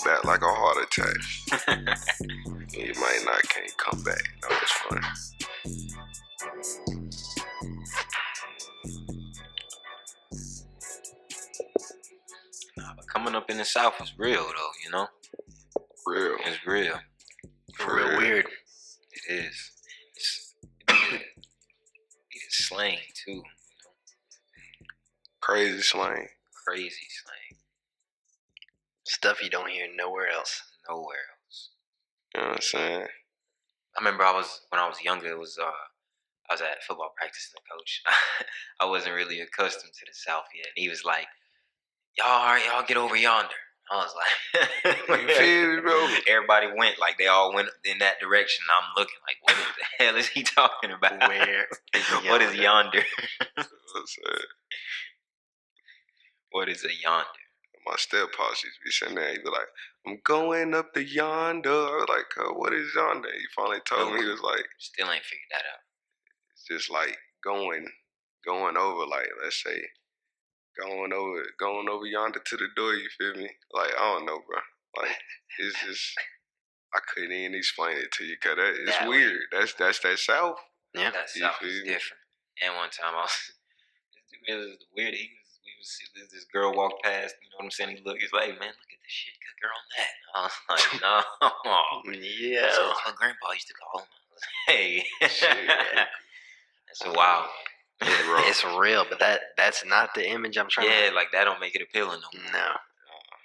Back like a heart attack. You might not can't come back. No, it's fun. Nah, but coming up in the South is real though, you know? Real. It's real. For real weird. It is. It's slang too. Crazy slang. Crazy slang. Stuff you don't hear nowhere else. Nowhere else. You know what I'm saying? I remember when I was younger, it was I was at football practice and the coach. I wasn't really accustomed to the South yet, and he was like, "Y'all get over yonder." I was like, You feel me, bro? Everybody went, like they all went in that direction. I'm looking like, what the hell is he talking about? Where is What is yonder? What What is a yonder? my step-pops used to be sitting there. He'd be like, "I'm going up the yonder." I was like, "What is yonder?" He finally told me. He was like, Still ain't figured that out. "It's just like going over, like, let's say, going over yonder to the door." You feel me? Like, I don't know, bro. Like, it's just, I couldn't even explain it to you, cause it's That weird. That's that South. Yeah. That You South feel is me? different. And one time it was weird. This girl walked past. You know what I'm saying? He looked. He's like, "Man, look at the shit cooker on that." I was like, "No." Yeah. That's what my grandpa used to call him. Hey. Shit. That's wild. It's real, but that's not the image I'm trying Yeah, to. like that don't make it appealing no more. No.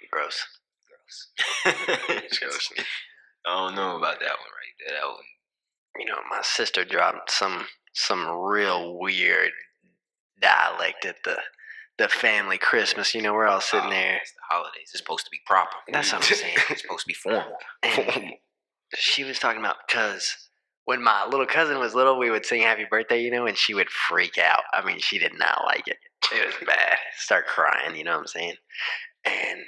Gross. Disgusting. I don't know about that one right there. That one. You know, my sister dropped some real weird dialect at the family Christmas. You know, we're all sitting there. It's the holidays. It's supposed to be proper. That's what I'm saying. It's supposed to be formal. And she was talking about because when my little cousin was little, we would sing happy birthday, you know, and she would freak out. I mean, she did not like it. It was bad. Start crying, you know what I'm saying? And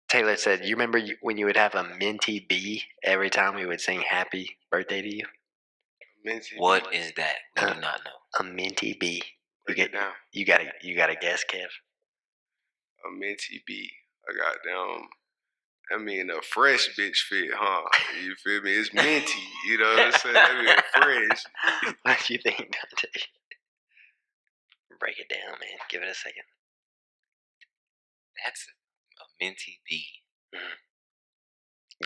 Taylor said, "You remember when you would have a minty bee every time we would sing happy birthday to you?" Minty What bee. is that? We do not know. A minty bee. Break it down. You gotta guess, Kev. A minty bee. I got down. I mean, a fresh bitch fit, huh? You feel me? It's minty. You know what I'm saying? That mean fresh. What do you think, Dante? Break it down, man. Give it a second. That's a minty bee.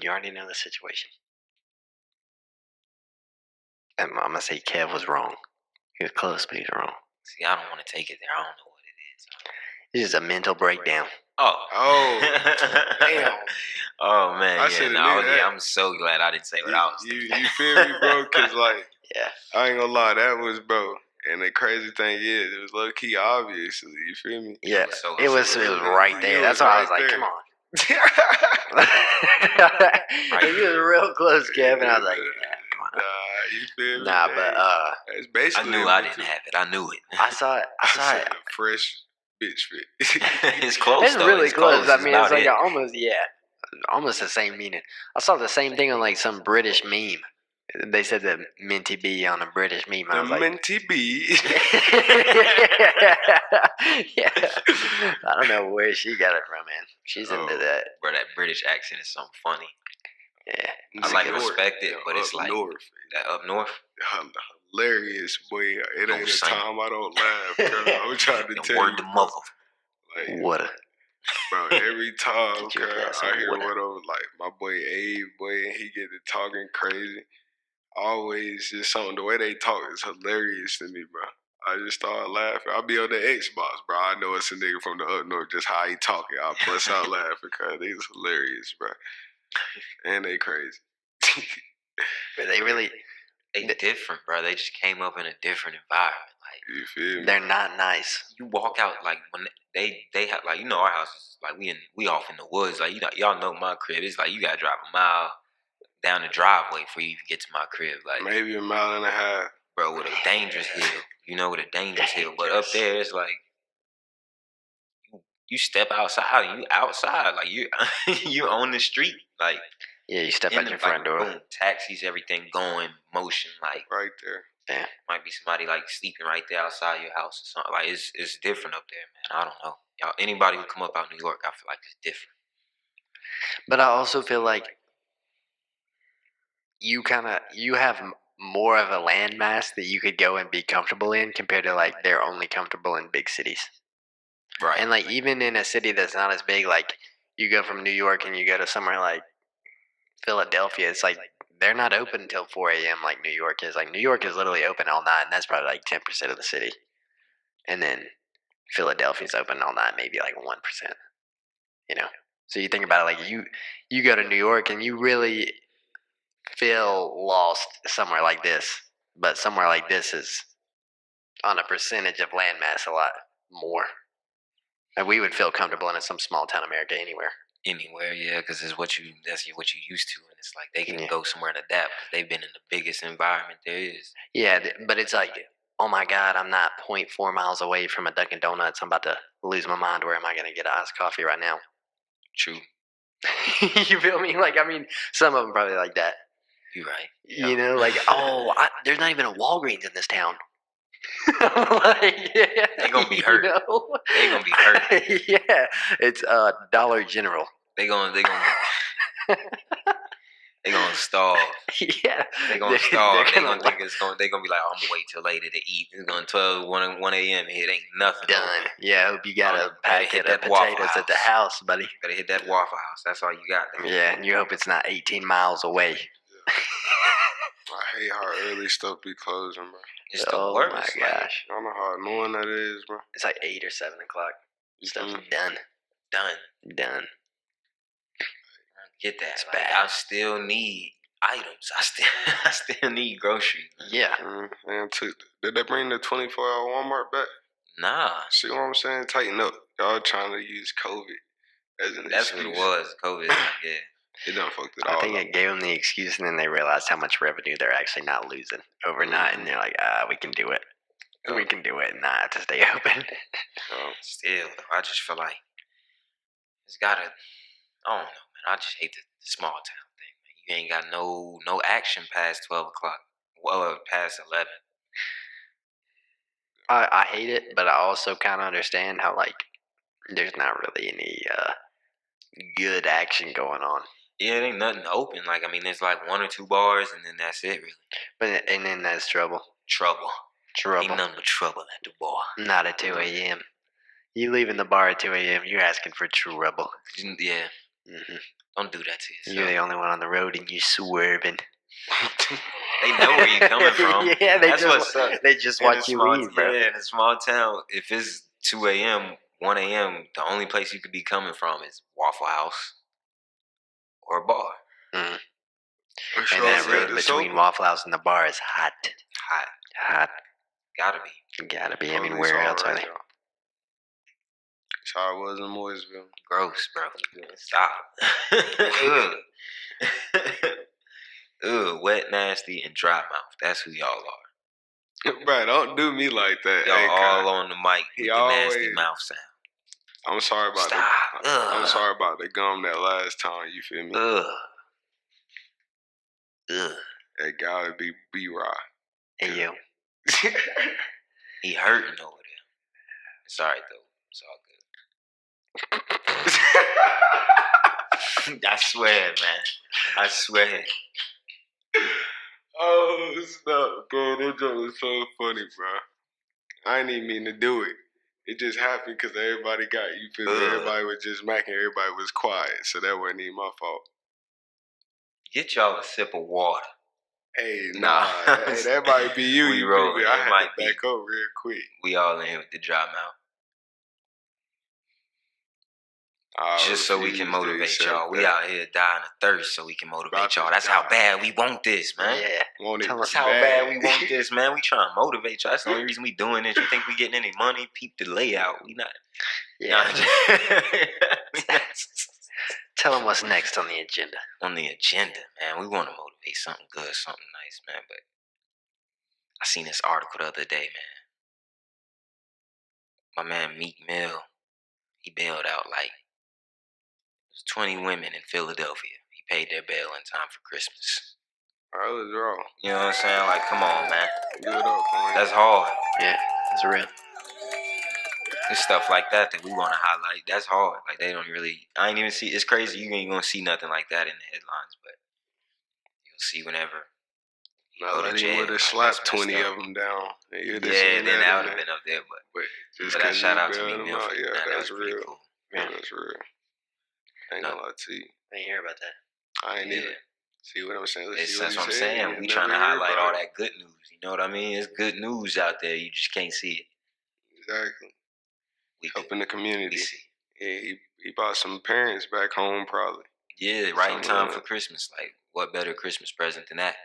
You already know the situation. And I'm gonna say Kev was wrong. He was close, but he's wrong. See, I don't want to take it there. I don't know what it is. It's just a mental breakdown. Oh, damn. Oh man, I shoulda knew that. I'm so glad I didn't say what I was thinking. You feel me, bro? Cause like, Yeah. I ain't gonna lie, that was, bro. And the crazy thing is, it was low key obviously. You feel me? Yeah. So It was right there. That's why I was like, come on. You was real close, Kev, and I was like, yeah, come on. Nah, you feel me? Nah, but it's I basically knew I didn't have it. I knew it. I saw it. I said a fresh bitch fit. It's close. It's though. really It's close. I mean, it's about like it. almost the same meaning. I saw the same thing on like some British meme. They said the minty bee on a British meme. I The was like, minty bee. yeah. I don't know where she got it from, man. She's into that. Bro, that British accent is something funny. Yeah. I like North. respect it, but it's Up like north. that up north. Hilarious, boy. It No ain't a saying. time I don't laugh, girl. I'm trying to The tell word you. to mother. Like, What a. bro, every time, Get your girl, ass I on hear what what over, like, my boy Abe, boy, and he get to talking crazy. Always just something, the way they talk is hilarious to me, bro. I just start laughing. I'll be on the Xbox, bro. I know it's a nigga from the up north, just how he talking. I bust out laughing because it's hilarious, bro. And they crazy. But they really. They different, bro. They just came up in a different environment. Like You feel me? They're not nice. you walk out, like when they have, like, you know, our house is like we off in the woods. Like, y'all know my crib. It's like you gotta drive a mile down the driveway before you even get to my crib. Like, Maybe a mile and a half. bro, with a dangerous hill. You know, with a dangerous hill. But up there, it's like you step outside, and you outside. Like you on the street. Like Yeah, you step in out the, your front like, door. boom, taxis, everything going, motion. Like Right there. Yeah. Might be somebody like sleeping right there outside your house or something. Like it's different up there, man. I don't know. Y'all, anybody who come up out New York, I feel like it's different. But I also feel like you have more of a landmass that you could go and be comfortable in compared to like they're only comfortable in big cities. Right. And like even in a city that's not as big, like you go from New York and you go to somewhere like Philadelphia, it's like they're not open until 4 a.m. like New York is. Like New York is literally open all night, and that's probably like 10% of the city. And then Philadelphia's open all night, maybe like 1%. You know. So you think about it, like you go to New York and you really feel lost somewhere like this, but somewhere like this is on a percentage of landmass a lot more. And we would feel comfortable in some small town America anywhere. Anywhere, yeah, because it's what you used to, and it's like they can Yeah. go somewhere and adapt because they've been in the biggest environment there is. Yeah, but it's like, oh my God, I'm not 0.4 miles away from a Dunkin' Donuts. I'm about to lose my mind. Where am I going to get iced coffee right now? True. You feel me? Like, I mean, some of them probably like that. You're right. Yeah. You know, like, there's not even a Walgreens in this town. Like, yeah, they gonna be hurt. You know? They gonna be hurt. Yeah, it's Dollar General. They gonna they gonna starve. Yeah, they gonna starve. They gonna think they gonna be like, oh, I'm gonna wait till later to eat. It's gonna 1 a.m. Here, it ain't nothing done. over. Yeah, I hope you got a packet of potatoes at the house, buddy. Better hit that Waffle House. That's all you got. Yeah, and you hope it's not 18 miles away. Yeah. I hate how early stuff be closing, bro. It's the worst. Oh my gosh. I don't know how annoying that is, bro. It's like 8 or 7 o'clock. Stuff's done. Done. Get that. It's like, bad. I still need items. I still need groceries. Yeah. And did they bring the 24-hour Walmart back? Nah. See what I'm saying? Tighten up. Y'all trying to use COVID as an That's excuse. what it was. COVID. Yeah. It done fucked it all I think up. it gave them the excuse, and then they realized how much revenue they're actually not losing overnight, and they're like, we can do it. We can do it and not have to stay open. Still, I just feel like it's gotta. I don't know, man. I just hate the small town thing, man. You ain't got no action past 12 o'clock. Well, past 11. I hate it, but I also kind of understand how like there's not really any good action going on. Yeah, it ain't nothing open. Like, I mean, there's like 1 or 2 bars, and then that's it, really. And then that's trouble. Trouble. Trouble. Ain't nothing but trouble at the bar. Not at 2 a.m. You leaving the bar at 2 a.m., you're asking for trouble. Yeah. Mm-hmm. Don't do that to yourself. You're the only one on the road, and you're swerving. They know where you're coming from. Yeah, that's what sucks. They just watch you leave, bro. Yeah, in a small town, if it's 2 a.m., 1 a.m., the only place you could be coming from is Waffle House or a bar. Mm. And that road between Waffle House and the bar is hot. Hot. Gotta be. Gotta be. I mean, where else are they? That's how it was in Mooresville. Gross, bro. Stop. Ugh, wet, nasty, and dry mouth. That's who y'all are. Bro, don't do me like that. Y'all all on the mic with the nasty mouth sound. I'm sorry about I'm sorry about the gum that last time, you feel me? That gotta be B-Rod. Hey, yo. He hurting over there. It's alright, though. It's all good. I swear, man. I swear. Oh, stop, bro. That joke was so funny, bro. I didn't even mean to do it. It just happened because everybody got, you feel me? Everybody was just macking. Everybody was quiet, so that wasn't even my fault. Get y'all a sip of water. Hey, nah. Hey, that might be you. We you rolling. feel me? I had to back up real quick. We all in here with the dry mouth. Just so we can motivate y'all. We out here dying of thirst so we can motivate y'all. That's how bad we want this, man. Yeah. Tell us how bad we want this, man. We trying to motivate y'all. That's the only reason we doing this. You think we getting any money? Peep the layout. We not. Yeah. Tell them what's next on the agenda. On the agenda, man. We want to motivate something good, something nice, man. But I seen this article the other day, man. My man Meek Mill, he bailed out like 20 women in Philadelphia. He paid their bail in time for Christmas. I was wrong. You know what I'm saying? Like, come on, man. Give it up for him. That's hard. Yeah, that's real. It's stuff like that we want to highlight. That's hard. Like, they don't really. I ain't even see. It's crazy. You ain't gonna see nothing like that in the headlines, but you'll see whenever. Now let him would have slapped 20 of them down. Yeah, then that would have been up there. But just that shout out to bailed me, him out, Milford. yeah, That that's was pretty real. cool. Yeah, that's real. I ain't gonna lie to you. I didn't hear about that. I ain't either. See what I'm saying? That's what I'm saying. We trying to highlight all that good news. You know what I mean? It's good news out there. You just can't see it. Exactly. We helping the community. We see. Yeah, he brought some parents back home probably. Yeah, right in time for Christmas. Like, what better Christmas present than that?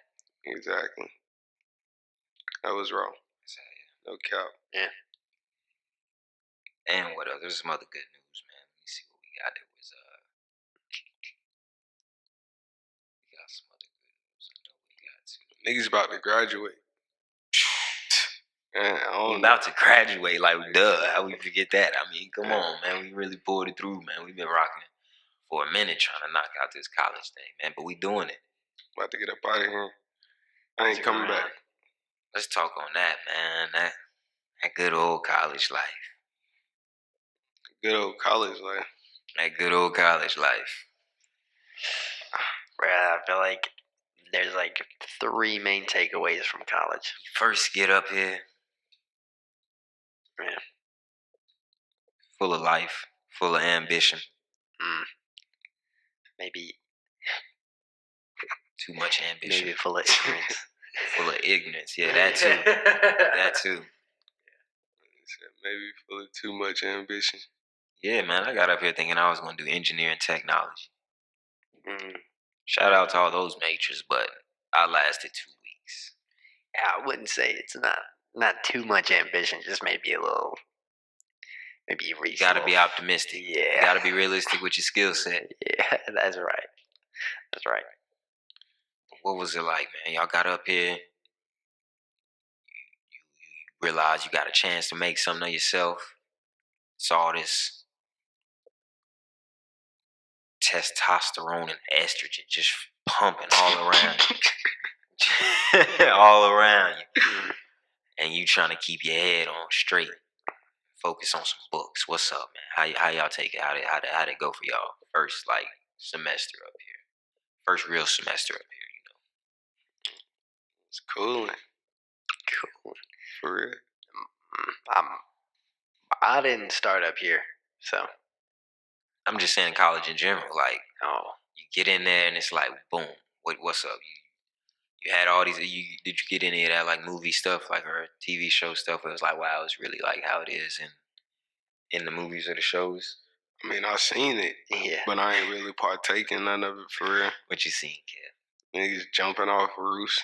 Exactly. That was wrong. No cap. Yeah. And what else? There's some other good news, man. Let me see what we got. There was we got some other good news. I know we got too. Niggas about to graduate. We about to graduate, like, duh. How we forget that? I mean, come on, man. We really pulled it through, man. We've been rocking for a minute trying to knock out this college thing, man. But we doing it. About to get up out of here. I ain't coming back. Let's talk on that, man. That good old college life. Good old college life. That good old college life. Bruh, I feel like there's like 3 main takeaways from college. First, get up here. Yeah. Full of life, full of ambition. Maybe too much ambition. Maybe full of ignorance. Full of ignorance, yeah, that too. That too. Maybe full of too much ambition. Yeah, man, I got up here thinking I was going to do engineering technology. Shout out to all those majors, but I lasted 2 weeks. Yeah, I wouldn't say it's not too much ambition, just maybe a little. Maybe you reach. You gotta be optimistic. Yeah. You gotta be realistic with your skill set. Yeah, that's right. That's right. What was it like, man? Y'all got up here. You realized you got a chance to make something of yourself. Saw this testosterone and estrogen just pumping all around you. All around you. And you trying to keep your head on straight. Focus on some books. What's up, man? How y'all take it? How'd it go for y'all? First, like, semester up here. First real semester up here, It's cool. Cool. For real. I didn't start up here, so. I'm just saying college in general. Like, oh, you get in there and it's like, boom. What's up? You had all these. Did you get any of that, like, movie stuff, like, or TV show stuff? Where it was like, wow, it's really like how it is in the movies or the shows. I mean, I seen it, but I ain't really partaking none of it for real. What you seen, kid? Niggas jumping off roofs,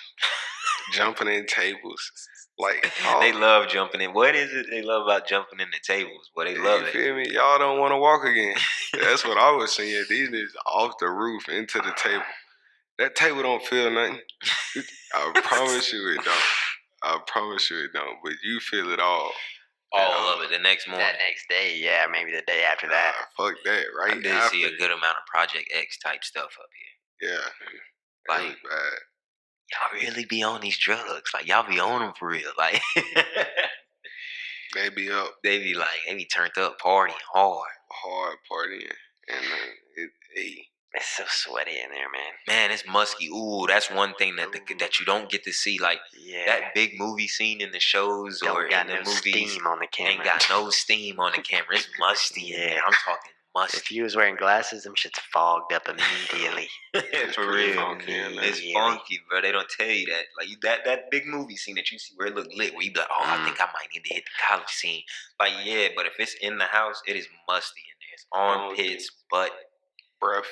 jumping in tables. Like, they love jumping in. What is it they love about jumping in the tables? Well, they love it. You feel me? Y'all don't want to walk again. That's what I was saying. These niggas off the roof into the table. That table don't feel nothing. I promise you it don't. I promise you it don't. But you feel it all. All of it the next morning. That next day, yeah, maybe the day after that. Fuck that, right? I did see a good amount of Project X type stuff up here. Yeah. Like, bad. Y'all really be on these drugs. Like, y'all be on them for real. Like, they be up. They be turned up partying hard. Hard partying. And it's so sweaty in there, man. Man, it's musky. Ooh, that's one thing that you don't get to see. Like, that big movie scene in the shows or in the movies. Steam on the camera. Ain't got no steam on the camera. It's musty in there. I'm talking musty. If you was wearing glasses, them shit's fogged up immediately. For real. It's funky, bro. They don't tell you that. Like, that big movie scene that you see where it look lit, where you be like, oh, I think I might need to hit the college scene. Like, yeah, but if it's in the house, it is musty in there. It's armpits, butt, breath.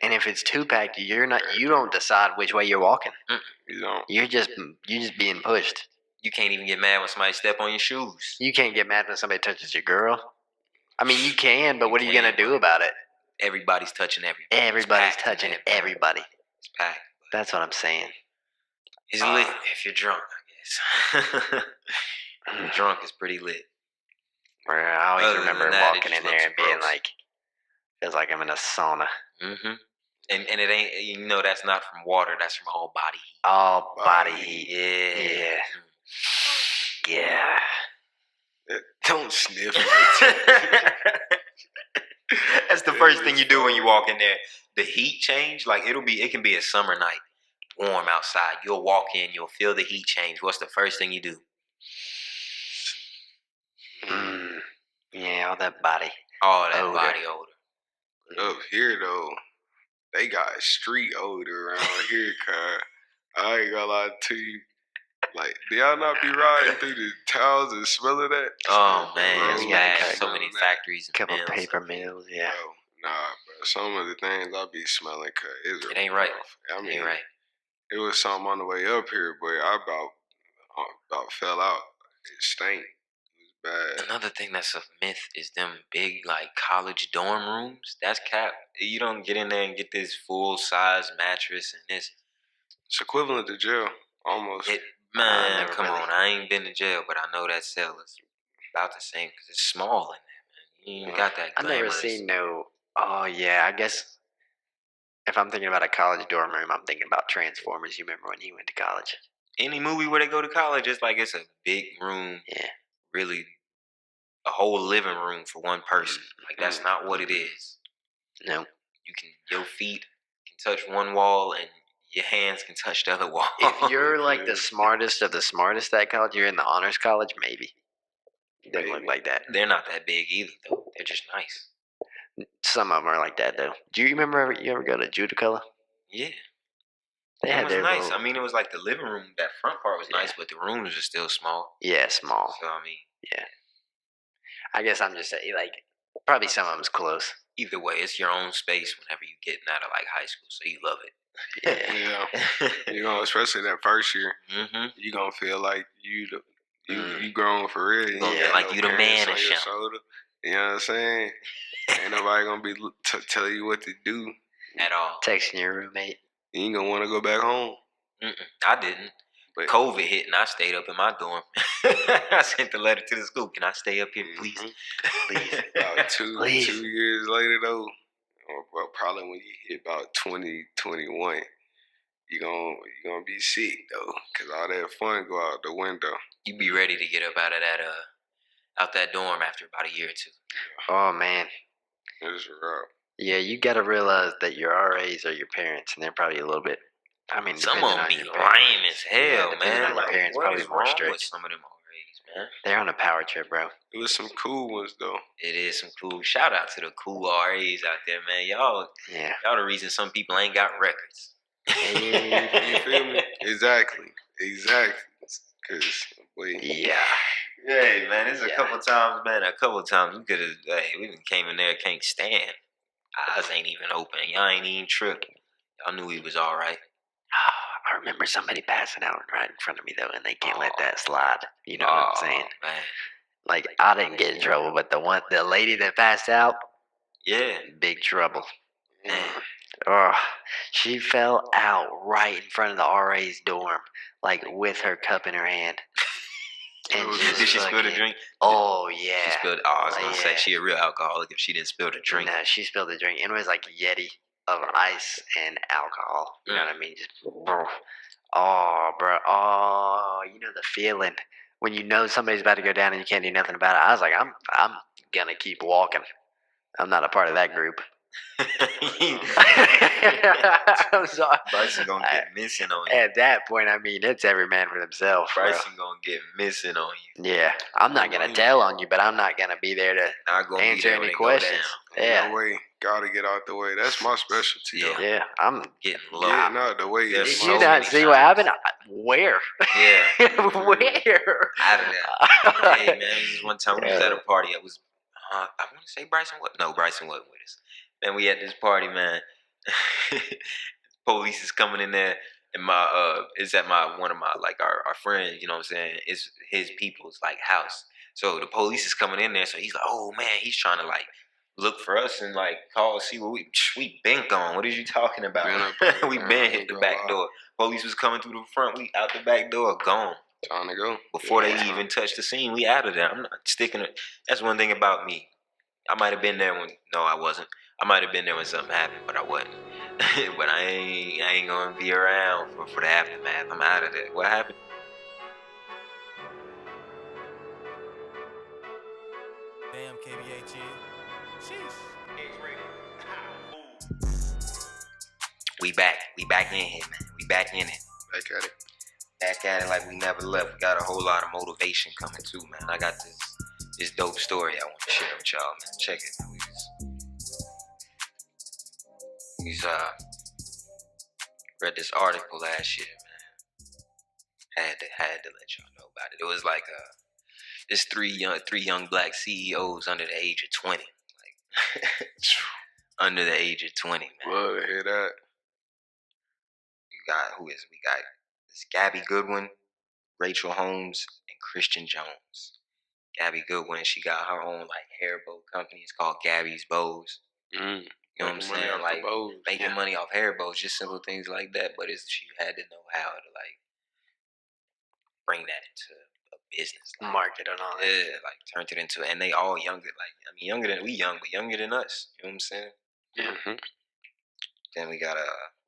And if it's too packed, you don't decide which way you're walking. You don't. You're just being pushed. You can't even get mad when somebody step on your shoes. You can't get mad when somebody touches your girl. I mean, you can, but what are you gonna do about it? Everybody's touching everybody. Everybody's touching everybody. It's packed. That's what I'm saying. It's lit if you're drunk, I guess. Drunk is pretty lit. I always remember walking in there and being like, feels like I'm in a sauna. Mm-hmm. And it ain't, you know, that's not from water. That's from all body heat. All body Body heat. Yeah. Yeah. Don't sniff it. That's the first thing you do when you walk in there. The heat change, like it can be a summer night, warm outside. You'll walk in, you'll feel the heat change. What's the first thing you do? Yeah, all that body. All that Odor. body odor. Up here though, they got street odor around here, cuz. I ain't gonna lie to you. Like, do y'all not be riding through the towns and smelling that? Oh man, Yeah, it's we gotta bad. cut So many Smelling that. factories and Couple mills. paper mills, yeah. Bro, nah, bro. Some of the things I be smelling, cuz it's It ain't right. rough. I It mean, ain't right. it was something on the way up here, but I about fell out. It stank. It was bad. Another thing that's a myth is them big like college dorm rooms. That's cap. You don't get in there and get this full size mattress and this. It's equivalent to jail, almost. Man, never come really- on. I ain't been to jail, but I know that cell is about the same because it's small in there, man. You ain't even got that I never glamorous. seen no. Oh yeah, I guess if I'm thinking about a college dorm room, I'm thinking about Transformers. You remember when he went to college? Any movie where they go to college, it's like it's a big room. Yeah. Really, a whole living room for one person. Like that's not what it is. No. Your feet can touch one wall and your hands can touch the other wall. If you're like the smartest of the smartest at college, you're in the honors college, maybe. It doesn't look Maybe. like that. They're not that big either, though. They're just nice. Some of them are like that though. Do you remember you ever go to Judicola? Yeah, They it had was their nice. little- I mean, it was like the living room. That front part was Yeah. nice, but the rooms are still small. Yeah, small. So I mean, I guess I'm just saying, like, probably some of them's close. either way, it's your own space whenever you getting out of like high school, so you love it. Yeah. Yeah. You know, especially that first year, Mm-hmm. you gonna feel like you grown for real. You gonna feel like you the parents man on or your something. shoulder. You know what I'm saying? Ain't nobody gonna be tell you what to do. At all. Texting your roommate. You ain't gonna want to go back home. I didn't. But COVID hit and I stayed up in my dorm. I sent the letter to the school. Can I stay up here, please? Please. about two Please. 2 years later though, or well, probably when you hit about 2021, you gonna be sick though, cause all that fun go out the window. You be ready to get up out of that dorm after about a year or two. Oh man. It's rough. Yeah, you gotta realize that your RAs are your parents, and they're probably a little bit. I mean, Some of depending them on be your parents. lame as hell, depending on man. your Like, parents, what probably is more wrong strict. with some of them RAs, man? They're on a power trip, bro. It was some cool ones though. It is some cool. Shout out to the cool RAs out there, man. Y'all Yeah. the reason some people ain't got records. You feel me? Exactly. Cause wait, Yeah. Hey, man, there's a Yeah. couple times, man. A couple times we could have. Hey, we done came in there, can't stand. Eyes ain't even open. Y'all ain't even tripping. Y'all knew he was all right. I remember somebody passing out right in front of me though, and they can't let that slide. You know what I'm saying? Man. Like I didn't get in trouble, but the lady that passed out, Yeah. big trouble. Man. Oh, she fell out right in front of the RA's dorm, like with her cup in her hand. And just Did she spill the fucking- drink? Oh She yeah. spilled. Oh, I was gonna Yeah. say she a real alcoholic if she didn't spill the drink. No, she spilled the drink. And it was like a Yeti of ice and alcohol. You know what I mean? Just oh, bro. Oh, you know the feeling when you know somebody's about to go down and you can't do nothing about it. I was like, I'm gonna keep walking. I'm not a part of that group. I'm sorry. Bryson gonna get missing on you. At that point, I mean, it's every man for themselves. Bro. Bryson gonna get missing on you. Yeah, I'm not gonna tell on you, but I'm not gonna be there to Not gonna answer be there any when they questions. Go down. Yeah, no way. Gotta get out the way. That's my specialty. Yeah. though. yeah. I'm. Getting low. Getting out the way There's is Did so you my not many see what times. happened? Where? Yeah. Where? Out of there. Hey man, this is one time we was Yeah. at a party. It was I want to say Bryson. No, Bryson wasn't with us. Man, we at this party, man. Police is coming in there, and it's at one of my like our friends. You know what I'm saying? It's his people's like house. So the police is coming in there. So he's like, oh man, he's trying to like look for us and like call see what we been gone. What are you talking about? We been hit the back door. Police was coming through the front. We out the back door, gone. Time to go. Before they even touched the scene, we out of there. I'm not sticking it. That's one thing about me. I might have been there when, no, I wasn't. I might have been there when something happened, but I wasn't. but I ain't gonna be around for the aftermath. I'm out of there. What happened? Damn, KBH. Sheesh. We back in here, man. We back in it. Back at it. Back at it like we never left. We got a whole lot of motivation coming too, man. I got this dope story I want to share with y'all, man. Check it. We read this article last year, man. Had to let y'all know about it. It was like this three young black CEOs under the age of 20. Like under the age of 20, man. Love to hear that. We got this Gabby Goodwin, Rachel Holmes, and Christian Jones. Gabby Goodwin, she got her own like hair bow company. It's called Gabby's Bows. You know what I'm saying? Like making money off hair bows, just simple things like that. But she had to know how to like bring that into a business, like, market and all that. Yeah, like turned it into, and they all younger. Like I mean, younger than we young, but younger than us. You know what I'm saying? Yeah. Mm-hmm. Then we got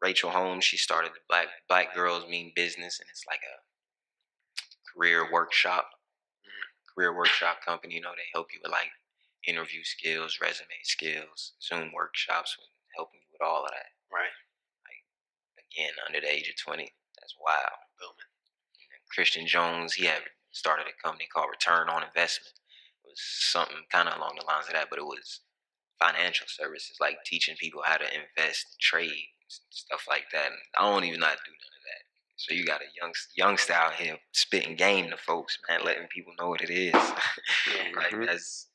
Rachel Holmes. She started the Black Girls Mean Business, and it's like a career workshop company. You know, they help you with like interview skills, resume skills, Zoom workshops, helping you with all of that. Right. Like again, under the age of 20, that's wild. Booming. Christian Jones, he had started a company called Return on Investment. It was something kind of along the lines of that, but it was financial services, like teaching people how to invest, trade, stuff like that. And I don't even know how to do none of that. So you got a youngster out here spitting game to folks, man, letting people know what it is. Like that's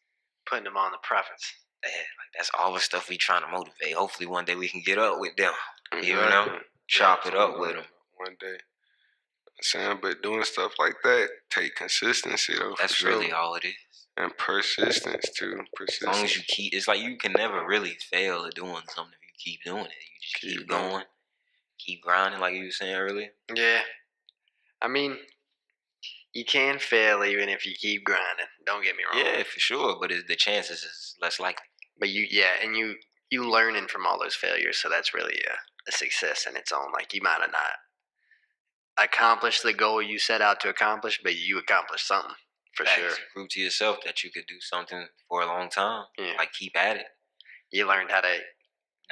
putting them on the profits. Yeah, like that's all the stuff we trying to motivate. Hopefully one day we can get up with them. Exactly. You know, chop it up with them. One day. Saying, but doing stuff like that take consistency though. That's really all it is. And persistence too. As long as you keep, it's like you can never really fail at doing something if you keep doing it. You just keep going, keep grinding, like you were saying earlier. Yeah, I mean, you can fail even if you keep grinding. Don't get me wrong. Yeah, for sure, but the chances is less likely. But you learning from all those failures, so that's really a success in its own. Like you might have not accomplished the goal you set out to accomplish, but you accomplished something for sure. You prove to yourself that you could do something for a long time. Yeah. Like keep at it. You learned how to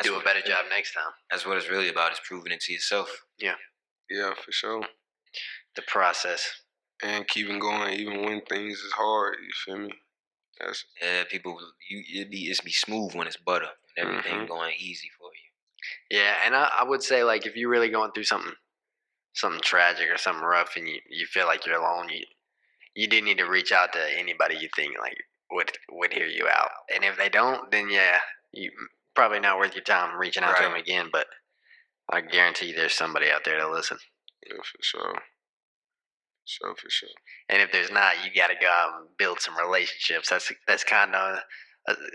do a better job next time. That's what it's really about, is proving it to yourself. Yeah. Yeah, for sure. The process. And keeping going even when things is hard, you feel me? Yeah, people, it's be smooth when it's butter, when everything going easy for you. Yeah, and I would say, like, if you're really going through something tragic or something rough, and you feel like you're alone, you do need to reach out to anybody you think like would hear you out. And if they don't, then yeah, you probably not worth your time reaching out to them again. But I guarantee you, there's somebody out there to listen. Yeah, for sure. For sure. And if there's not, you got to go out and build some relationships. That's kind of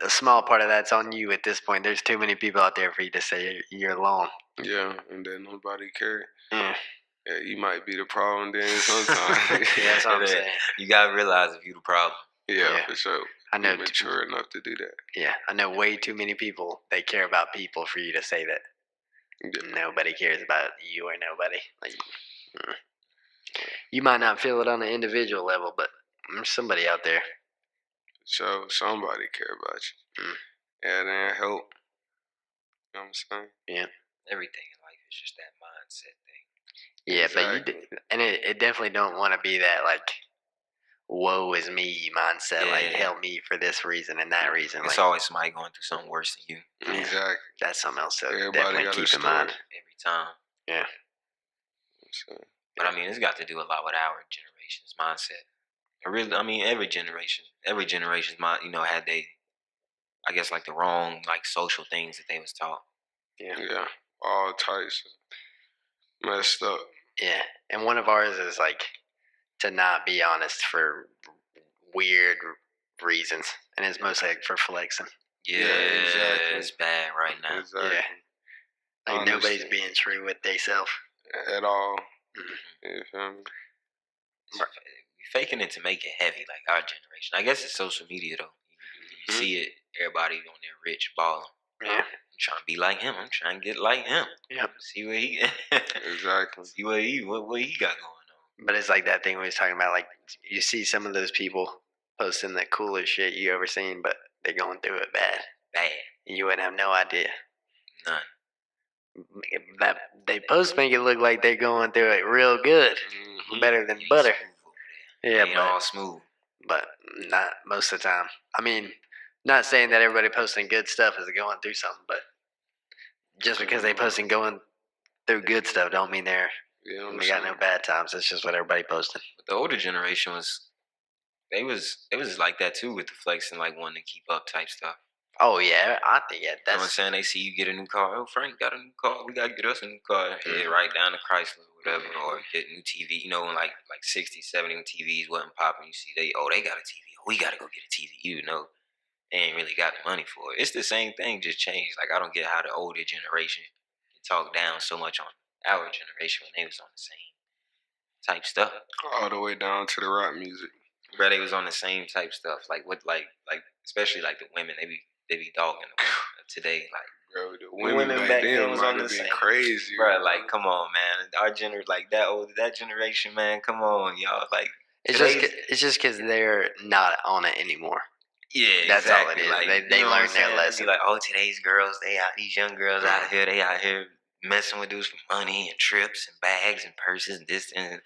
a small part of that's on you at this point. There's too many people out there for you to say you're alone. Yeah, and then nobody cares. Yeah. Yeah, you might be the problem then sometimes. Yeah, that's what I'm saying. You gotta realize if you the problem. Yeah, for sure. I know. You're mature enough to do that. Yeah, I know way too many people. They care about people for you to say that. Yeah. Nobody cares about you or nobody. Like, you might not feel it on an individual level, but there's somebody out there. So somebody care about you. Yeah, then help. You know what I'm saying? Yeah. Everything in life is just that mindset thing. Yeah, exactly. But it definitely don't want to be that like, woe is me mindset. Like, help me for this reason and that reason. It's like, always somebody going through something worse than you. Exactly. That's something else to Everybody definitely keep in mind. Every time. Yeah. But I mean, it's got to do a lot with our generation's mindset. Really, I mean, every generation's mind, had they, I guess, like the wrong, like social things that they was taught. Yeah. Yeah. All types of messed up. Yeah. And one of ours is like to not be honest for weird reasons, and it's mostly like for flexing. Yeah, exactly. It's bad right now. Exactly. Yeah. Like nobody's being true with theyself at all. You feel me? We're faking it to make it heavy, like our generation. I guess it's social media though. You see it, everybody on there rich, balling. Yeah. I'm trying to be like him. I'm trying to get like him. Yep. See what he Exactly. see what he got going on. But it's like that thing we was talking about. Like you see some of those people posting the coolest shit you ever seen, but they're going through it bad. And you wouldn't have no idea. None. That they post make it look like they're going through it real good, better than butter. Yeah, Ain't all smooth. but not most of the time. I mean, not saying that everybody posting good stuff is going through something, but just because they posting going through good stuff don't mean they got no bad times. It's just what everybody posting. But the older generation it was like that too with the flexing, like wanting to keep up type stuff. Oh yeah, I think You know what I'm that's saying? They see you get a new car. Oh, Frank got a new car. We got to get us a new car. Head right down to Chrysler or whatever. Or get new TV. You know, when like 60, 70 when TVs wasn't popping, you see they got a TV. We got to go get a TV. You know, they ain't really got the money for it. It's the same thing, just changed. Like, I don't get how the older generation can talk down so much on our generation when they was on the same type stuff. All the way down to the rap music. Bro, they was on the same type stuff. Like, what, like especially like the women, they be dogging the women of today. Like, Bro, the women back then was might on have the been same. crazy. Bro, like, come on, man. Like that generation, man. Come on, y'all. Like, it's just because they're not on it anymore. yeah, That's exactly. all it is. Like, They you know learned what I'm their saying? lesson. Be like, oh, today's girls, these young girls out here, they out here messing with dudes for money and trips and bags and purses and this and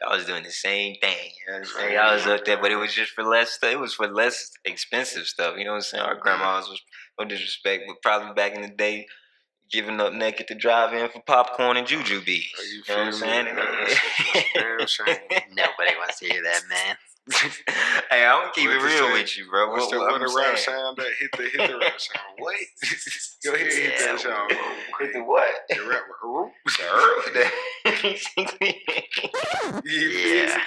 I was doing the same thing. You know what I'm saying? I was up there, but it was just for less stuff. It was for less expensive stuff. You know what I'm saying? Our grandmas was, no disrespect, but probably back in the day, giving up naked to drive in for popcorn and juju bees. You know what I'm saying? Damn shame. Nobody wants to hear that, man. Hey, I'm gonna keep it What to real say? with you, bro. What's What the I'm rap saying? sound that hit the rap sound? What? Go ahead, hit that sound. Hit the what? The rap. Yeah.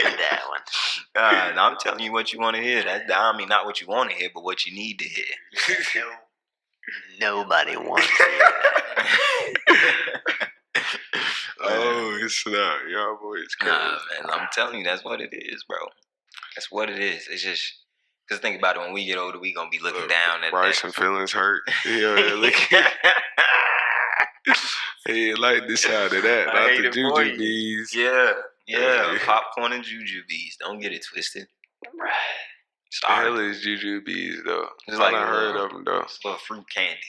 That one. No, I'm telling you what you want to hear. I mean, not what you want to hear, but what you need to hear. Nobody wants to hear that. Oh, it's not. Y'all boys crazy. Nah, man, I'm telling you, that's what it is, bro. That's what it is. It's just, because think about it, when we get older, we going to be looking down at Bryson feelings hurt. Yeah, look. He like the sound of that, not the juju bees. Yeah, popcorn and juju bees. Don't get it twisted. The Sorry. hell is juju bees though? It's I like done a heard little- of them though. It's a little fruit candy.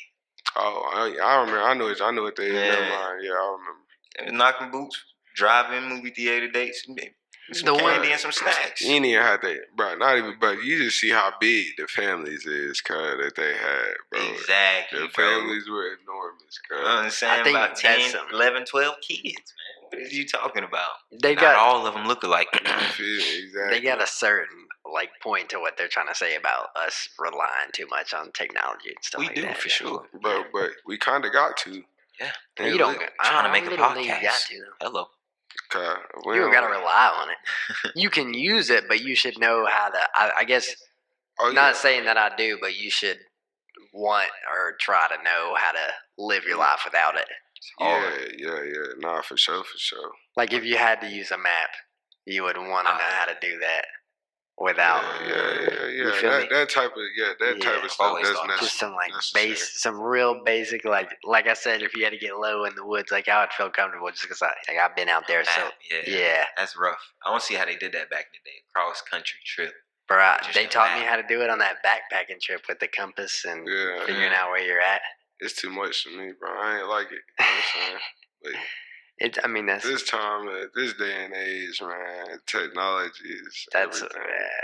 Oh, I remember. I know what they is. Yeah. Never mind. Yeah, I remember. Knocking boots, drive-in movie theater dates, some candy and some snacks. You ain't even had that, bro. Not even, but you just see how big the families is, cuz that they had, bro. Exactly, The bro. families were enormous, cuz. You know what I'm saying? I think About 10, that's 11, 12 kids, man. What is you talking about? They Not got all of them look alike. Exactly. they got a certain like point to what they're trying to say about us relying too much on technology and stuff We like do, that. for sure. But we kind of got to. Yeah. You don't. Trying to make a really don't think you got podcast. to, though. Hello. Cuz we You don't gotta rely on it. You can use it, but you should know how to. I guess Oh, not saying that I do, but you should want or try to know how to live your life without it. Yeah. Nah, for sure. Like if you had to use a map, you would want to know how to do that without. Yeah. You feel me? That type of stuff Always does thought not. Just some like necessary. some real basic like I said, if you had to get low in the woods, like I would feel comfortable just because I've been out there. So yeah, That's rough. I don't see how they did that back in the day. Cross country trip. bro, Just they a taught me map. how to do it on that backpacking trip with the compass and Yeah. figuring out where you're at. It's too much for me, bro. I ain't like it. You know what I'm saying? But I mean that's this time, at this day and age, man, technology is everything.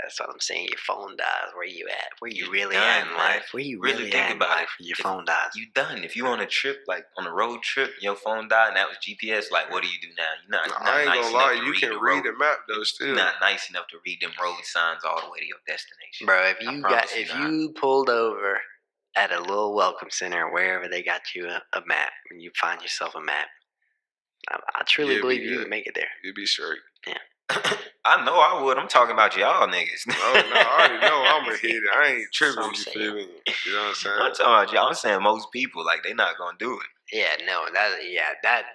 that's what I'm saying. Your phone dies. Where you at? Where you You're really done, at in man. life? Where you Really really think at in about life? it. Your If phone dies. You done. If you on a trip, like on a road trip, your phone died and that was GPS, like what do you do now? You're not I ain't nice gonna lie, enough to you can the read road. the map though. Still, You're not nice enough to read them road signs all the way to your destination. Bro, if I you promise if not. you pulled over at a little welcome center or wherever they got you a map and you find yourself a map, I truly Yeah, believe be you good. could make it there. you be straight. I know I would. I'm talking about y'all niggas. Oh no, I already know I'm a hit it. I ain't tripping. That's what I'm You saying. feel me? You know what I'm saying? I'm talking about y'all. I'm saying most people, like, they not gonna do it. Yeah, no,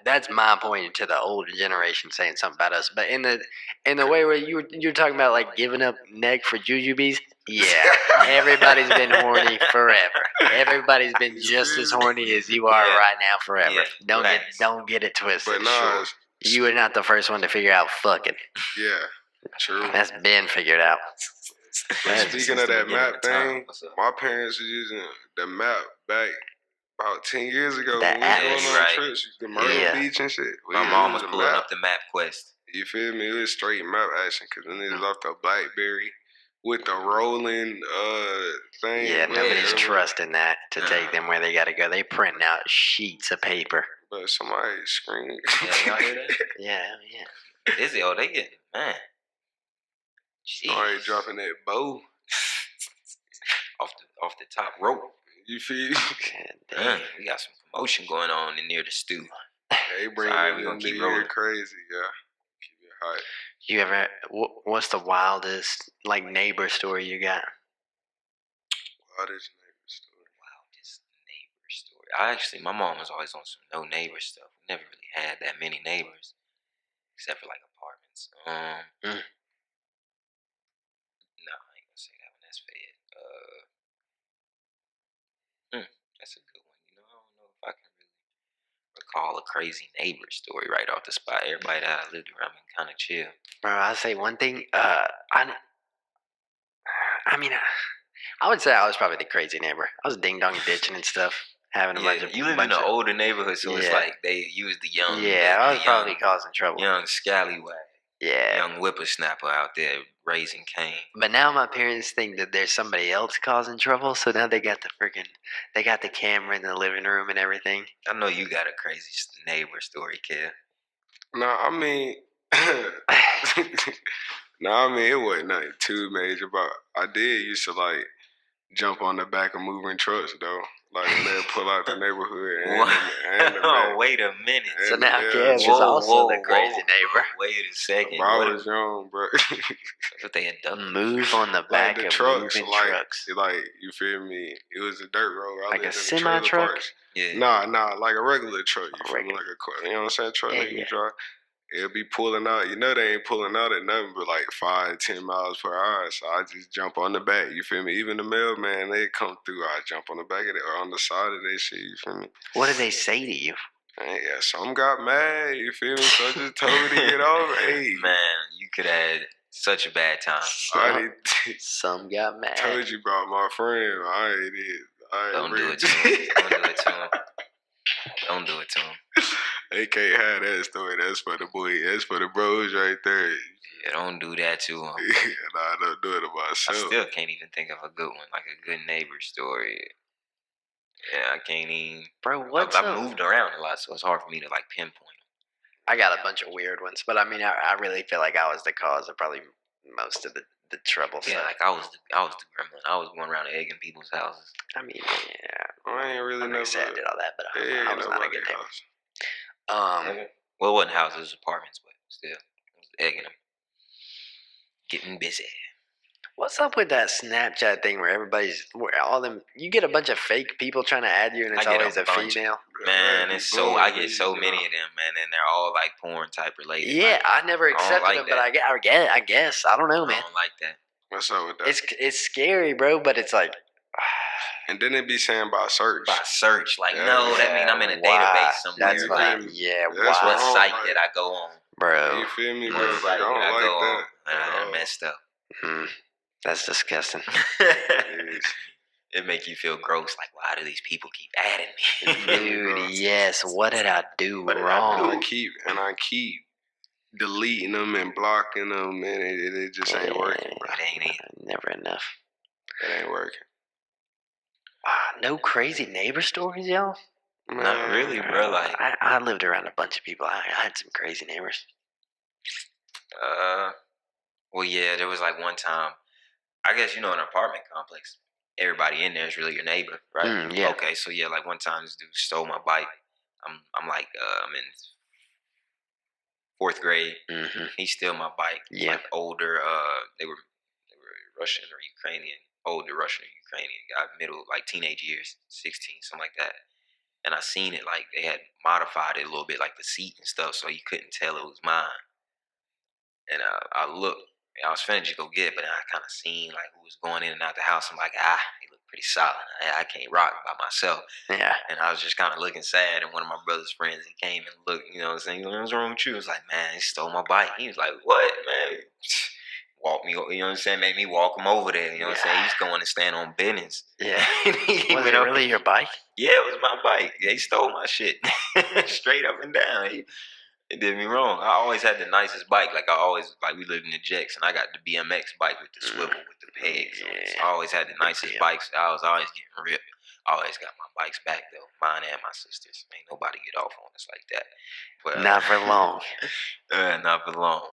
that's my point to the older generation saying something about us. But in the way where you're talking about like giving up neck for jujubes, yeah, everybody's been horny forever. Everybody's been just as horny as you are Yeah. right now forever. Yeah, facts. Don't get it twisted. But nah, You are not the first one to figure out fucking. yeah, true. That's been figured out. But That's speaking since of the that beginning map of time. thing, What's up? my parents was using the map back about 10 years ago That when we app. was Yeah, going you on right. trips, the Myrtle Yeah. Beach and shit. We My mom was using the pulling map. up the map quest. You feel me? It was straight map action because then it was off the BlackBerry with the rolling thing. Yeah, bro. nobody's It was- trusting that to take them where they got to go. They printing out sheets of paper. But somebody screaming. Yeah, y'all hear that? Yeah. Is it? Oh, they get man. Somebody Jeez. dropping that bow. off the top rope. You feel me? God Man, damn. we got some commotion going on in near the stew. They bring Sorry, it we gonna in keep the year rolling. crazy, yeah. Keep it hot. You ever? What's the wildest like neighbor story you got? Wildest neighbor story. Wildest neighbor story. My mom was always on some no neighbor stuff. We never really had that many neighbors, except for like apartments. No, I ain't gonna say that one. That's fed. That's a good one. You know, I don't know if I can really recall a crazy neighbor story right off the spot. Everybody that I lived around been kind of chill. Bro, I'll say one thing. I mean, I would say I was probably the crazy neighbor. I was ding dong ditching and stuff, having a bunch Yeah, of. you live in an older neighborhood, so it's Yeah. like they use the young. Yeah, I was the probably young, causing trouble. young scallywag, Yeah. young whippersnapper out there raising Cain. But now my parents think that there's somebody else causing trouble, so now they got the camera in the living room and everything. I know you got a crazy neighbor story, kid. Nah, I mean, it wasn't nothing too major, but I did used to like jump on the back of moving trucks though. Like when they pull out the neighborhood and the Oh, wait a minute. So and now the Kev is mail. also the crazy neighbor. Wait a second. Bro, I What was young, bro. if they had done? Move on the back Like the of trucks, moving like trucks. you feel me? It was a dirt road. I Like a lived in semi trailer truck? parks. Yeah. Nah, like a regular truck. You feel me? Regular. Like you know what I'm saying? Truck Yeah, that you yeah. can drive. It'll be pulling out. You know they ain't pulling out at nothing but like 5-10 miles per hour. So I just jump on the back. You feel me? Even the mailman, they come through. I jump on the back of it or on the side of that shit. You feel me? What did they say to you? And yeah, some got mad. You feel me? So I just told me to get over. Hey, Man, you could have had such a bad time. I already Some got mad. told you about my friend. I ain't it. Don't do it to him. Don't do it to him. Don't do it to him. They can't have that story. That's for the boy. That's for the bros right there. Yeah, don't do that to him. Nah, I don't do it to I myself. still can't even think of a good one, like a good neighbor story. Yeah, I can't even. Bro, what's I've up? moved around a lot, so it's hard for me to like pinpoint. I got a bunch of weird ones, but I mean, I really feel like I was the cause of probably most of the trouble Yeah, stuff. like I was the gremlin. I was going around egging people's houses. I mean, yeah. I ain't really I'm not never. gonna say I did all that, but Yeah, I was not a good neighbor. Well, it wasn't houses, it was apartments, but still, I was egging them, getting busy. What's up with that Snapchat thing where you get a bunch of fake people trying to add you and it's I get always a bunch. female? Man, it's so I get so many of them, man, and they're all like porn type related. Yeah, like, I never don't accepted like them, but that. I guess I don't know, I man. don't like that. What's up with that? It's scary, bro, but it's like And then it be saying by search. By search, like Yeah, no, that mean I'm in a why? database somewhere. That's You why. feel me? Yeah, That's why, What wrong, site right? did I go on? bro? You feel me, bro? What Like, site I did don't I like go that. on? at I all. messed up. That's disgusting. It make you feel gross. Like, why do these people keep adding me? Dude, yes. What did I do What did I wrong? I keep deleting them and blocking them, and it just ain't working, bro. It ain't it. Never enough. It ain't working. No crazy neighbor stories, y'all. Not really, bro. Like, I lived around a bunch of people. I had some crazy neighbors. well, yeah, there was like one time. I guess in an apartment complex, everybody in there is really your neighbor, right? Yeah. Okay, so yeah, like one time this dude stole my bike. I'm like I'm in 4th grade. Mm-hmm. He stole my bike. Yeah. Like older. They were Russian or Ukrainian. Older Russian or Ukrainian guy, middle like teenage years, 16, something like that. And I seen it like they had modified it a little bit, like the seat and stuff, so you couldn't tell it was mine. And I looked. I was finna just go get it, but I kind of seen like who was going in and out the house. I'm like, he looked pretty solid. I can't rock by myself. Yeah. And I was just kind of looking sad. And one of my brother's friends, he came and looked, you know what I'm saying? What's wrong with you? I was like, man, he stole my bike. He was like, what, man? Walk me, you know what I'm saying? Made me walk him over there. You know what I'm saying? He's going to stand on business. Yeah. He Was went it up really your bike? Yeah, it was my bike. They stole my shit. Straight up and down. It did me wrong. I always had the nicest bike. We lived in the Jacks, and I got the BMX bike with the swivel with the pegs on it. So I always had the nicest bikes. I was always getting ripped. I always got my bikes back though, mine and my sister's. Ain't nobody get off on us like that. But Not for long. not for long.